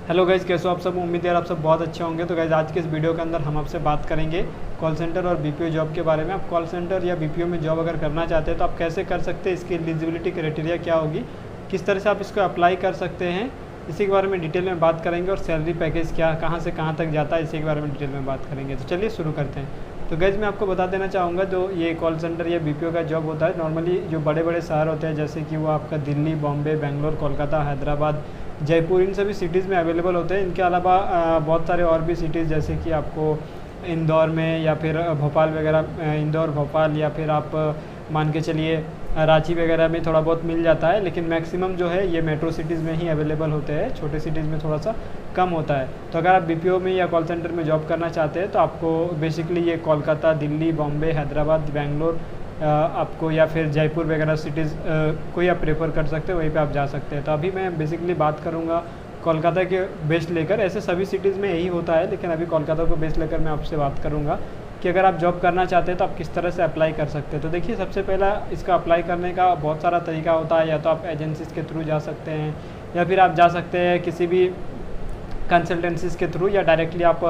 Hello guys, कैसे हो आप सब। उम्मीद है आप सब बहुत अच्छे होंगे। तो गाइज़ आज के इस वीडियो के अंदर हम आपसे बात करेंगे कॉल सेंटर और बीपीओ जॉब के बारे में। आप कॉल सेंटर या बीपीओ में जॉब अगर करना चाहते हैं तो आप कैसे कर सकते हैं, इसकी एलिजिबिलिटी क्राइटेरिया क्या होगी, किस तरह से आप इसको अप्लाई कर सकते हैं, इसी के बारे में डिटेल में बात करेंगे। और सैलरी पैकेज क्या, कहाँ से कहाँ तक जाता है, इसी के बारे में डिटेल में बात करेंगे। तो चलिए शुरू करते हैं। तो गाइज़ मैं आपको बता देना चाहूँगा, जो ये कॉल सेंटर या बीपीओ का जॉब होता है, नॉर्मली जो बड़े बड़े शहर होते हैं जैसे कि वो आपका दिल्ली, बॉम्बे, बेंगलोर, कोलकाता, हैदराबाद, जयपुर, इन सभी सिटीज़ में अवेलेबल होते हैं। इनके अलावा बहुत सारे और भी सिटीज़ जैसे कि आपको इंदौर में या फिर भोपाल वगैरह, इंदौर, भोपाल, या फिर आप मान के चलिए रांची वगैरह में थोड़ा बहुत मिल जाता है। लेकिन मैक्सिमम जो है ये मेट्रो सिटीज़ में ही अवेलेबल होते हैं, छोटे सिटीज़ में थोड़ा सा कम होता है। तो अगर आप बीपीओ में या कॉल सेंटर में जॉब करना चाहते हैं तो आपको बेसिकली ये कोलकाता, दिल्ली, बॉम्बे, हैदराबाद, बेंगलोर आपको, या फिर जयपुर वगैरह सिटीज़ कोई आप प्रेफर कर सकते हैं, वहीं पे आप जा सकते हैं। तो अभी मैं बेसिकली बात करूँगा कोलकाता के बेस लेकर। ऐसे सभी सिटीज़ में यही होता है, लेकिन अभी कोलकाता को बेस लेकर मैं आपसे बात करूँगा कि अगर आप जॉब करना चाहते हैं तो आप किस तरह से अप्लाई कर सकते हैं। तो देखिए, सबसे पहला इसका अप्लाई करने का बहुत सारा तरीका होता है। या तो आप एजेंसीज़ के थ्रू जा सकते हैं, या फिर आप जा सकते हैं किसी भी कंसल्टेंसीज़ के थ्रू, या डायरेक्टली आप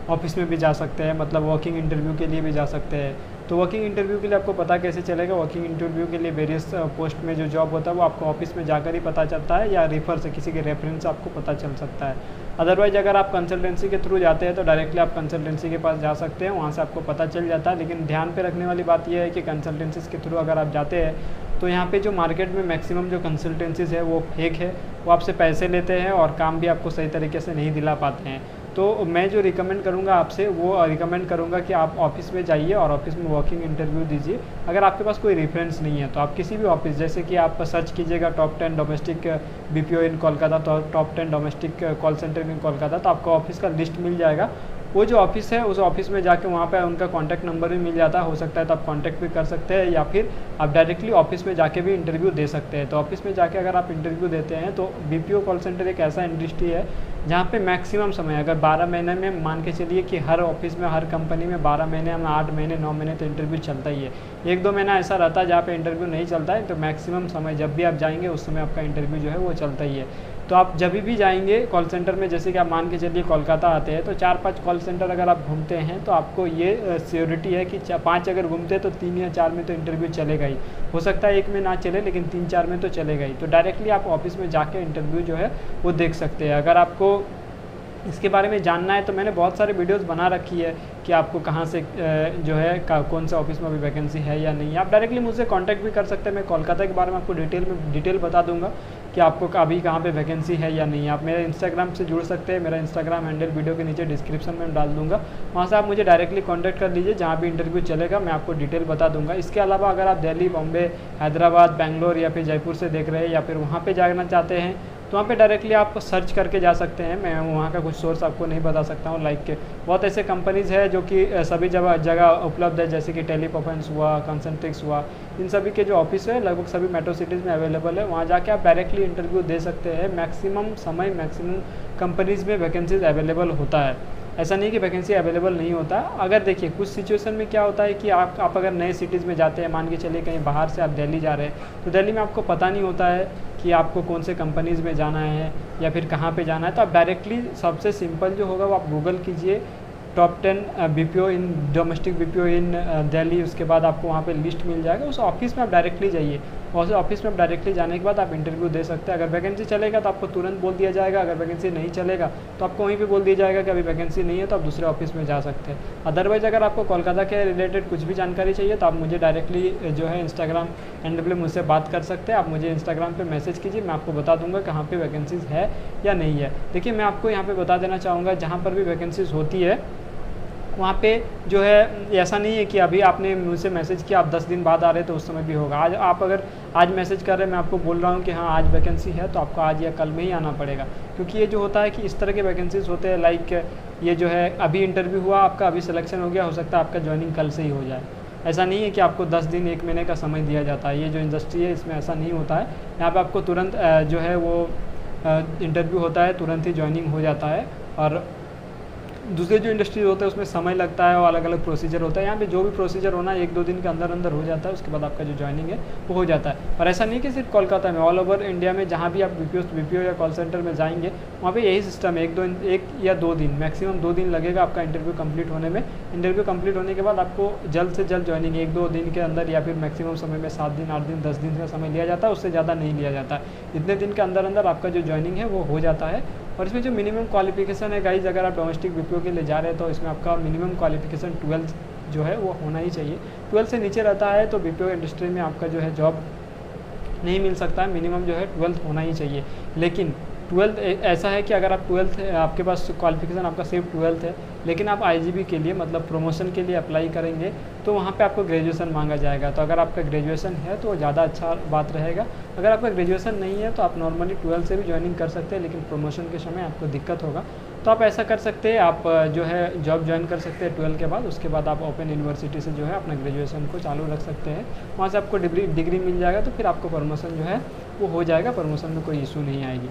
ऑफिस में भी जा सकते हैं, मतलब वर्किंग इंटरव्यू के लिए भी जा सकते हैं। तो वर्किंग इंटरव्यू के लिए आपको पता कैसे चलेगा? वर्किंग इंटरव्यू के लिए वेरियस पोस्ट में जो जॉब होता है वो आपको ऑफिस में जाकर ही पता चलता है, या रेफर से, किसी के रेफरेंस से आपको पता चल सकता है। अदरवाइज अगर आप कंसल्टेंसी के थ्रू जाते हैं तो डायरेक्टली आप कंसल्टेंसी के पास जा सकते हैं, वहाँ से आपको पता चल जाता है। लेकिन ध्यान पे रखने वाली बात यह है कि कंसल्टेंसीज़ के थ्रू अगर आप जाते हैं तो यहाँ पे जो मार्केट में मैक्सिमम जो कंसल्टेंसीज़ है वो फेक है। वो आपसे पैसे लेते हैं और काम भी आपको सही तरीके से नहीं दिला पाते हैं। तो मैं जो रिकमेंड करूँगा आपसे, वो रिकमेंड करूँगा कि आप ऑफिस में जाइए और ऑफिस में वर्किंग इंटरव्यू दीजिए। अगर आपके पास कोई रेफरेंस नहीं है तो आप किसी भी ऑफिस, जैसे कि आप सर्च कीजिएगा टॉप 10 डोमेस्टिक बीपीओ इन कोलकाता, तो टॉप 10 डोमेस्टिक कॉल सेंटर इन कोलकाता, तो आपको ऑफिस का लिस्ट मिल जाएगा। वो जो ऑफिस है उस ऑफिस में जाके वहाँ पे उनका कॉन्टैक्ट नंबर भी मिल जाता है। हो सकता है तो आप कॉन्टैक्ट भी कर सकते हैं, या फिर आप डायरेक्टली ऑफिस में जाके भी इंटरव्यू दे सकते हैं। तो ऑफिस में जाके अगर आप इंटरव्यू देते हैं तो बीपीओ कॉल सेंटर एक ऐसा इंडस्ट्री है जहाँ पे मैक्सिमम समय, अगर 12 महीने में मान के चलिए कि हर ऑफिस में, हर कंपनी में 12 महीने में 8 महीने 9 महीने तो इंटरव्यू चलता ही है। 1-2 महीना ऐसा रहता है जहाँ पे इंटरव्यू नहीं चलता है। तो मैक्सिमम समय जब भी आप जाएंगे उस समय आपका इंटरव्यू जो है वो चलता ही है। तो आप जब भी जाएंगे कॉल सेंटर में, जैसे कि आप मान के चलिए कोलकाता आते हैं तो 4-5 कॉल सेंटर अगर आप घूमते हैं तो आपको ये श्योरिटी है कि 5 अगर घूमते हैं तो 3 या 4 में तो इंटरव्यू चलेगा ही। हो सकता है 1 में ना चले, लेकिन 3-4 में तो चलेगा ही। तो डायरेक्टली आप ऑफिस में जाके इंटरव्यू जो है वो देख सकते हैं। अगर आपको इसके बारे में जानना है तो मैंने बहुत सारे वीडियोस बना रखी है कि आपको कहाँ से जो है कौन से ऑफिस में अभी वैकेंसी है या नहीं। आप डायरेक्टली मुझसे कांटेक्ट भी कर सकते हैं। मैं कोलकाता के बारे में आपको डिटेल बता दूंगा कि आपको अभी कहाँ पे वैकेंसी है या नहीं। आप मेरे इंस्टाग्राम से जुड़ सकते हैं। मेरा इंस्टाग्राम हैंडल वीडियो के नीचे डिस्क्रिप्शन में डाल दूंगा, वहाँ से आप मुझे डायरेक्टली कॉन्टैक्ट कर लीजिए। जहाँ भी इंटरव्यू चलेगा मैं आपको डिटेल बता दूंगा। इसके अलावा अगर आप दिल्ली, बॉम्बे, हैदराबाद, बेंगलोर या फिर जयपुर से देख रहे हैं, या फिर वहाँ पर जाना चाहते हैं, तो वहाँ पे डायरेक्टली आप सर्च करके जा सकते हैं। मैं वहाँ का कुछ सोर्स आपको नहीं बता सकता हूँ। लाइक बहुत ऐसे कंपनीज़ है जो कि सभी जगह उपलब्ध है, जैसे कि टेलीपरफॉर्मेंस हुआ, कंसंट्रिक्स हुआ, इन सभी के जो ऑफिस है लगभग सभी मेट्रो सिटीज़ में अवेलेबल है। वहाँ जाके आप डायरेक्टली इंटरव्यू दे सकते हैं। मैक्सिमम समय मैक्सिमम कंपनीज़ में वैकेंसीज अवेलेबल होता है। ऐसा नहीं कि वैकेंसी अवेलेबल नहीं होता। अगर देखिए कुछ सिचुएशन में क्या होता है कि आप अगर नए सिटीज़ में जाते हैं, मान के चलिए कहीं बाहर से आप दिल्ली जा रहे हैं, तो दिल्ली में आपको पता नहीं होता है कि आपको कौन से कंपनीज़ में जाना है या फिर कहाँ पे जाना है। तो आप डायरेक्टली, सबसे सिंपल जो होगा वो आप गूगल कीजिए top 10 BPO in domestic BPO in Delhi. उसके बाद आपको वहाँ पे लिस्ट मिल जाएगा। उस ऑफिस में आप डायरेक्टली जाइए, और उस ऑफिस में आप डायरेक्टली जाने के बाद आप इंटरव्यू दे सकते हैं। अगर वैकेंसी चलेगा तो आपको तुरंत बोल दिया जाएगा, अगर वैकेंसी नहीं चलेगा तो आपको वहीं पे बोल दिया जाएगा कि अभी वैकेंसी नहीं है, तो आप दूसरे ऑफिस में जा सकते हैं। अदरवाइज़ अगर आपको कोलकाता के रिलेटेड कुछ भी जानकारी चाहिए तो आप मुझे डायरेक्टली जो है इंस्टाग्राम हैंडल पे मुझसे बात कर सकते हैं। आप मुझे इंस्टाग्राम पे मैसेज कीजिए, मैं आपको बता दूंगा कहाँ पे वैकेंसीज़ है या नहीं है। देखिए, मैं आपको यहाँ पे बता देना चाहूँगा, जहाँ पर भी वैकेंसीज़ होती है वहाँ पे जो है, ऐसा नहीं है कि अभी आपने मुझसे मैसेज किया, आप 10 दिन बाद आ रहे तो उस समय भी होगा। आज आप अगर आज मैसेज कर रहे हैं, मैं आपको बोल रहा हूँ कि हाँ आज वैकेंसी है, तो आपको आज या कल में ही आना पड़ेगा। क्योंकि ये जो होता है कि इस तरह के वैकेंसीज होते हैं, लाइक ये जो है अभी इंटरव्यू हुआ, आपका अभी सिलेक्शन हो गया, हो सकता है आपका ज्वाइनिंग कल से ही हो जाए। ऐसा नहीं है कि आपको 10 दिन 1 महीने का समय दिया जाता है। ये जो इंडस्ट्री है इसमें ऐसा नहीं होता है। यहाँ पर आपको तुरंत जो है वो इंटरव्यू होता है, तुरंत ही ज्वाइनिंग हो जाता है। और दूसरे जो इंडस्ट्री होते हैं उसमें समय लगता है और अलग अलग प्रोसीजर होता है। यहाँ पे जो भी प्रोसीजर होना है 1-2 दिन के अंदर अंदर हो जाता है, उसके बाद आपका जो ज्वाइनिंग है वो हो जाता है। और ऐसा नहीं कि सिर्फ कोलकाता में, ऑल ओवर इंडिया में जहाँ भी आप बीपीओ या कॉल सेंटर में जाएंगे वहाँ पे यही सिस्टम है। 1 या 2 दिन, मैक्सिमम 2 दिन लगेगा आपका इंटरव्यू कंप्लीट होने में। इंटरव्यू कंप्लीट होने के बाद आपको जल्द से जल्द ज्वाइनिंग 1-2 दिन के अंदर, या फिर मैक्सिमम समय में 7 दिन, 8 दिन, 10 दिन का समय लिया जाता है, उससे ज़्यादा नहीं लिया जाता। इतने दिन के अंदर अंदर आपका जो ज्वाइनिंग है वो हो जाता है। और इसमें जो मिनिमम क्वालिफिकेशन है गाइज, अगर आप डोमेस्टिक बीपीओ के लिए जा रहे हैं तो इसमें आपका मिनिमम क्वालिफिकेशन 12 जो है वो होना ही चाहिए। 12 से नीचे रहता है तो बीपीओ इंडस्ट्री में आपका जो है जॉब नहीं मिल सकता है। मिनिमम जो है 12 होना ही चाहिए। लेकिन 12 ऐसा है कि अगर आप 12 आपके पास क्वालिफिकेशन आपका सिर्फ 12 है, लेकिन आप आईजीबी के लिए मतलब प्रमोशन के लिए अप्लाई करेंगे तो वहाँ पे आपको ग्रेजुएशन मांगा जाएगा। तो अगर आपका ग्रेजुएशन है तो ज़्यादा अच्छा बात रहेगा। अगर आपका ग्रेजुएशन नहीं है तो आप नॉर्मली 12 से भी ज्वाइनिंग कर सकते हैं, लेकिन प्रमोशन के समय आपको दिक्कत होगा। तो आप ऐसा कर सकते हैं, आप जो है जॉब ज्वाइन कर सकते हैं 12 के बाद। उसके बाद आप ओपन यूनिवर्सिटी से जो है अपना ग्रेजुएशन को चालू रख सकते हैं, वहाँ से आपको डिग्री मिल जाएगा। तो फिर आपको प्रमोशन जो है वो हो जाएगा, प्रमोशन में कोई इशू नहीं आएगी।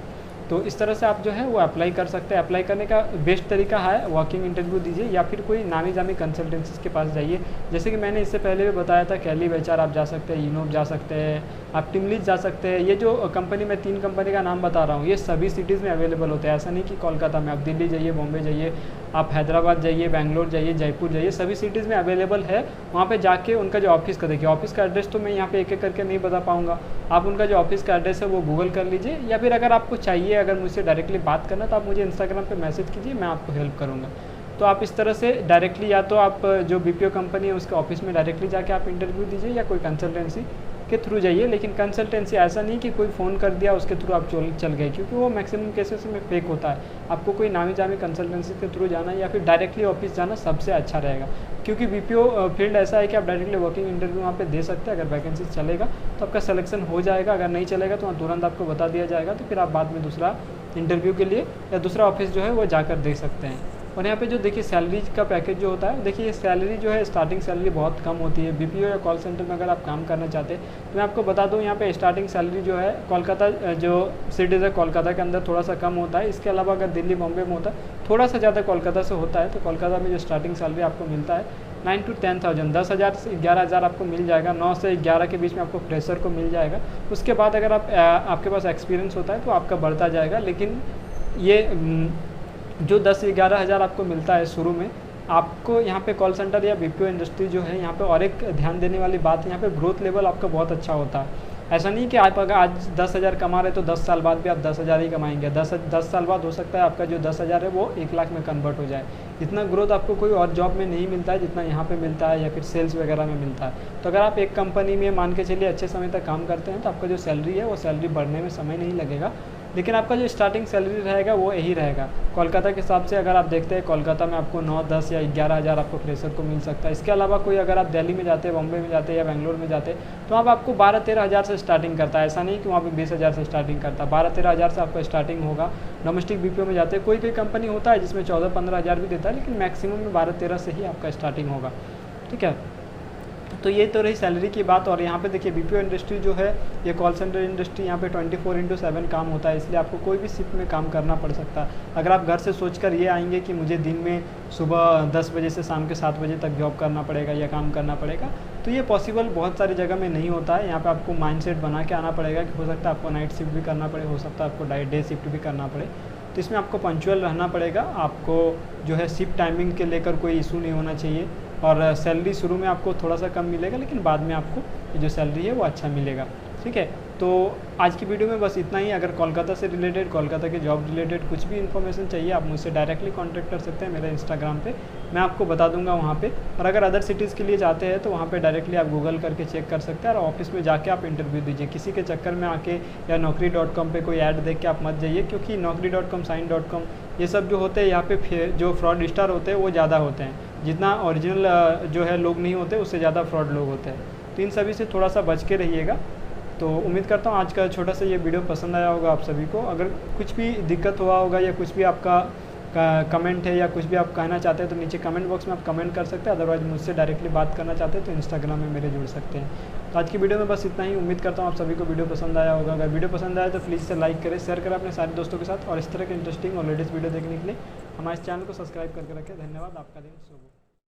तो इस तरह से आप जो है वो अप्लाई कर सकते हैं। अप्लाई करने का बेस्ट तरीका है वॉकिंग इंटरव्यू दीजिए, या फिर कोई नामी जामी कंसल्टेंसीज के पास जाइए। जैसे कि मैंने इससे पहले भी बताया था, कैली वेचार आप जा सकते हैं, इनोव जा सकते हैं, आप टिमलीज जा सकते हैं। ये जो कंपनी, मैं 3 कंपनी का नाम बता रहा हूँ, ये सभी सिटीज़ में अवेलेबल होते हैं। ऐसा नहीं कि कोलकाता में, आप दिल्ली जाइए, बॉम्बे जाइए, आप हैदराबाद जाइए, बैंगलोर जाइए, जयपुर जाइए, सभी सिटीज़ में अवेलेबल है। वहाँ पे जाके उनका जो ऑफिस का देखिए, ऑफिस का एड्रेस तो मैं यहाँ पे एक करके नहीं बता पाऊँगा। आप उनका जो ऑफिस का एड्रेस है वो गूगल कर लीजिए, या फिर अगर आपको चाहिए, अगर मुझसे डायरेक्टली बात करना, तो आप मुझे इंस्टाग्राम पे मैसेज कीजिए, मैं आपको हेल्प करूँगा। तो आप इस तरह से डायरेक्टली, या तो आप जो बीपीओ कंपनी है उसके ऑफिस में डायरेक्टली जाके आप इंटरव्यू दीजिए, या कोई कंसल्टेंसी के थ्रू जाइए। लेकिन कंसल्टेंसी ऐसा नहीं कि कोई फ़ोन कर दिया उसके थ्रू आप चल गए, क्योंकि वो मैक्सिमम केसेस में फेक होता है। आपको कोई नामी जामी कंसल्टेंसी के थ्रू जाना या फिर डायरेक्टली ऑफिस जाना सबसे अच्छा रहेगा, क्योंकि बीपीओ फील्ड ऐसा है कि आप डायरेक्टली वर्किंग इंटरव्यू वहाँ पे दे सकते हैं। अगर वैकेंसी चलेगा तो आपका सिलेक्शन हो जाएगा, अगर नहीं चलेगा तो वहाँ तुरंत आपको बता दिया जाएगा। तो फिर आप बाद में दूसरा इंटरव्यू के लिए या दूसरा ऑफिस जो है वो जाकर दे सकते हैं। और यहाँ पे जो देखिए सैलरी का पैकेज जो होता है, देखिए सैलरी जो है स्टार्टिंग सैलरी बहुत कम होती है। बीपीओ या कॉल सेंटर में अगर आप काम करना चाहते हैं तो मैं आपको बता दूँ, यहाँ पे स्टार्टिंग सैलरी जो है कोलकाता जो सिटीज़ है कोलकाता के अंदर थोड़ा सा कम होता है। इसके अलावा अगर दिल्ली बॉम्बे में होता है थोड़ा सा ज़्यादा कोलकाता से होता है। तो कोलकाता में जो स्टार्टिंग सैलरी आपको मिलता है 9 to 10,000, 10,000 से 11,000 आपको मिल जाएगा। 9 से 11 के बीच में आपको फ्रेशर को मिल जाएगा। उसके बाद अगर आपके पास एक्सपीरियंस होता है तो आपका बढ़ता जाएगा। लेकिन ये जो 10-11 हज़ार आपको मिलता है शुरू में, आपको यहाँ पे कॉल सेंटर या बीपीओ इंडस्ट्री जो है यहाँ पे और एक ध्यान देने वाली बात है, यहाँ पे ग्रोथ लेवल आपका बहुत अच्छा होता है। ऐसा नहीं कि आप अगर आज 10,000 कमा रहे तो 10 साल बाद भी आप 10,000 ही कमाएंगे। 10 साल बाद हो सकता है आपका जो 10,000 है वो 1 लाख में कन्वर्ट हो जाए। इतना ग्रोथ आपको कोई और जॉब में नहीं मिलता है जितना यहाँ पे मिलता है, या फिर सेल्स वगैरह में मिलता है। तो अगर आप एक कंपनी में मान के चलिए अच्छे समय तक काम करते हैं तो आपका जो सैलरी है वो सैलरी बढ़ने में समय नहीं लगेगा, लेकिन आपका जो स्टार्टिंग सैलरी रहेगा वो यही रहेगा। कोलकाता के हिसाब से अगर आप देखते हैं, कोलकाता में आपको 9, 10 या 11 हज़ार आपको फ्रेशर को मिल सकता है। इसके अलावा कोई अगर आप दिल्ली में जाते हैं, बॉम्बे में जाते हैं या बेंगलोर में जाते हैं तो वहाँ आपको 12-13 हज़ार से स्टार्टिंग करता है। ऐसा नहीं कि वहाँ पे 20 हज़ार से स्टार्टिंग करता है, 12-13 हज़ार से आपका स्टार्टिंग होगा। डोमेस्टिक बीपीओ में जाते हैं, कोई कंपनी होता है जिसमें 14-15 हज़ार भी देता है, लेकिन मैक्सिमम में 12-13 से ही आपका स्टार्टिंग होगा। ठीक है, तो ये तो रही सैलरी की बात। और यहाँ पे देखिए बीपीओ इंडस्ट्री जो है, ये कॉल सेंटर इंडस्ट्री, यहाँ पे 24/7 काम होता है, इसलिए आपको कोई भी शिफ्ट में काम करना पड़ सकता है। अगर आप घर से सोचकर ये आएंगे कि मुझे दिन में सुबह 10 बजे से शाम के 7 बजे तक जॉब करना पड़ेगा या काम करना पड़ेगा, तो ये पॉसिबल बहुत सारी जगह में नहीं होता है। यहाँ पे आपको माइंडसेट बना के आना पड़ेगा कि हो सकता है आपको नाइट शिफ्ट भी करना पड़े, हो सकता है आपको डे शिफ्ट भी करना पड़े। तो इसमें आपको पंक्चुअल रहना पड़ेगा। आपको जो है शिफ्ट टाइमिंग के लेकर कोई इशू नहीं होना चाहिए। और सैलरी शुरू में आपको थोड़ा सा कम मिलेगा, लेकिन बाद में आपको जो सैलरी है वो अच्छा मिलेगा। ठीक है, तो आज की वीडियो में बस इतना ही। अगर कोलकाता से रिलेटेड, कोलकाता के जॉब रिलेटेड कुछ भी इन्फॉर्मेशन चाहिए, आप मुझसे डायरेक्टली कांटेक्ट कर सकते हैं मेरे इंस्टाग्राम पे, मैं आपको बता दूंगा वहाँ पे। और अगर अदर सिटीज़ के लिए जाते हैं तो वहाँ पे डायरेक्टली आप गूगल करके चेक कर सकते हैं, और ऑफिस में जाके आप इंटरव्यू दीजिए। किसी के चक्कर में आके या naukri.com पे कोई ऐड देख के आप मत जाइए, क्योंकि naukri.com, sign.com ये सब जो होते हैं यहाँ पे जो फ्रॉड स्टार होते हैं वो ज़्यादा होते हैं। जितना ओरिजिनल जो है लोग नहीं होते, उससे ज़्यादा फ्रॉड लोग होते हैं। तो इन सभी से थोड़ा सा बच के रहिएगा। तो उम्मीद करता हूँ आज का छोटा सा ये वीडियो पसंद आया होगा आप सभी को। अगर कुछ भी दिक्कत हुआ होगा या कुछ भी आपका कमेंट है या कुछ भी आप कहना चाहते हैं तो नीचे कमेंट बॉक्स में आप कमेंट कर सकते हैं। अदरवाइज मुझसे डायरेक्टली बात करना चाहते हैं तो इंस्टाग्राम में मेरे जुड़ सकते हैं। तो आज की वीडियो में बस इतना ही। उम्मीद करता हूँ आप सभी को वीडियो पसंद आया होगा। अगर वीडियो पसंद आया तो प्लीज़ से लाइक करें, शेयर करें अपने सारे दोस्तों के साथ। और इस तरह के इंटरेस्टिंग और लेटेस्ट वीडियो देखने के लिए हमारे चैनल को सब्सक्राइब करके रखें। धन्यवाद, आपका दिन शुभ हो।